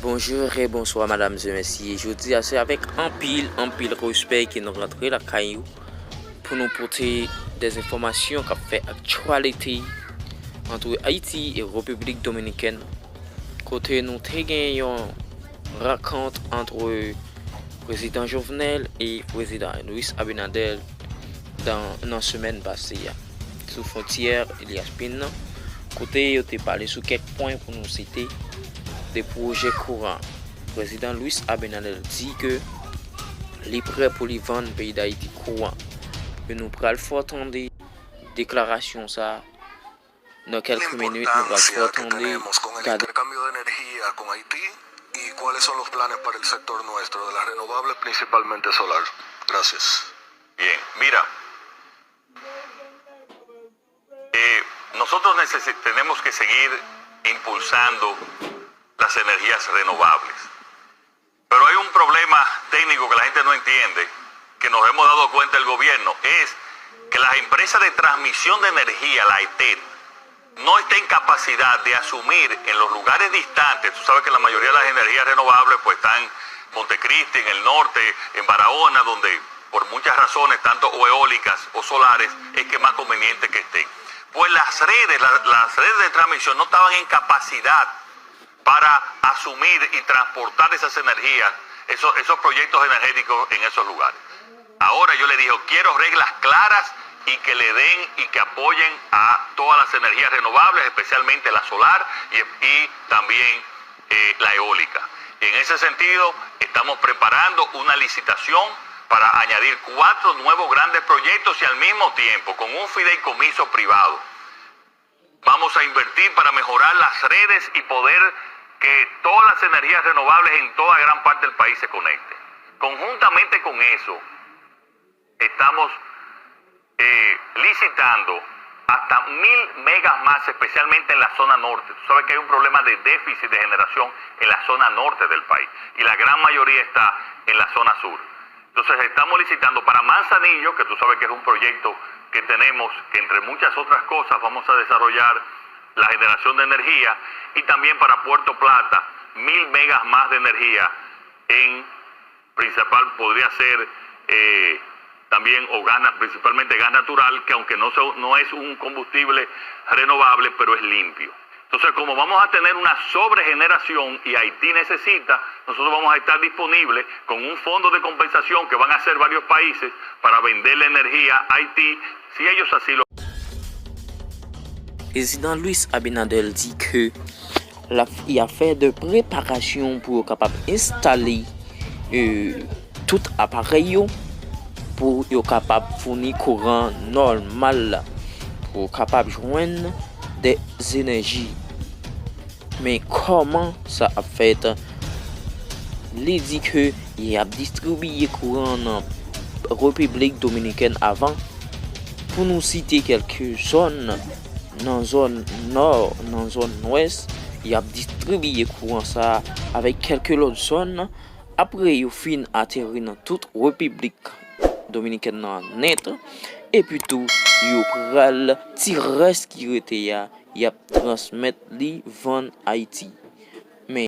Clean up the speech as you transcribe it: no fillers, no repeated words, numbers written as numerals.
Bonjour et bonsoir mesdames et messieurs. Je dis c'est avec un pile respect que nous rentrons la caillou pour nous porter des informations qui fait actualité entre Haïti et République Dominicaine. Côté nous avons une rencontre entre le président Jovenel et le président Luis Abinader dans une semaine passée. Sous frontière Elias Pin. Côté, on a parlé sur quelques points pour nous citer des projets courants. Le président Luis Abinader dit que les prêts pour les vendre pays d'Haïti courant. Et nous pourrons entendre des déclarations ça dans quelques minutes. Nous pourrons entendre ¿Y cuáles son los planes para el sector nuestro de las renovables, principalmente solar? Gracias. Bien, mira, nosotros tenemos que seguir impulsando las energías renovables. Pero hay un problema técnico que la gente no entiende, que nos hemos dado cuenta el gobierno, es que las empresas de transmisión de energía, la ETED, no está en capacidad de asumir en los lugares distantes. Tú sabes que la mayoría de las energías renovables pues están en Montecristi, en el norte, en Barahona, donde por muchas razones, tanto o eólicas o solares, es que es más conveniente que estén. Pues las redes de transmisión no estaban en capacidad para asumir y transportar esas energías, esos proyectos energéticos en esos lugares. Ahora yo le dije, quiero reglas claras y que le den y que apoyen a todas las energías renovables, especialmente la solar y también la eólica. Y en ese sentido, estamos preparando una licitación para añadir 4 nuevos grandes proyectos y al mismo tiempo, con un fideicomiso privado, vamos a invertir para mejorar las redes y poder que todas las energías renovables en toda gran parte del país se conecten. Conjuntamente con eso, estamos licitando hasta 1000 megas más, especialmente en la zona norte. Tú sabes que hay un problema de déficit de generación en la zona norte del país y la gran mayoría está en la zona sur. Entonces estamos licitando para Manzanillo, que tú sabes que es un proyecto que tenemos, que entre muchas otras cosas vamos a desarrollar la generación de energía, y también para Puerto Plata, 1000 megas más de energía en principal, podría ser también o gas, principalmente gas natural, que aunque no es un combustible renovable, pero es limpio. Entonces, como vamos a tener una sobregeneración y Haití necesita, nosotros vamos a estar disponibles con un fondo de compensación que van a hacer varios países para venderle energía a Haití, si ellos así lo... Le président Luis Abinader dit que il a fait de préparation pour capable installer tout appareil pour être capable de fournir courant normal pour capable joindre des énergies. Mais comment ça a fait? Il dit que il a distribué courant dans la République Dominicaine avant. Pour nous citer quelques zones, dans la zone nord, dans la zone ouest, il a distribué courant ça avec quelques autres zones. Après, il a fini atterri dans toute République Dominicaine net. Et puis tout, il a pris le petit reste qui était là, il a transmis les ventes Haïti.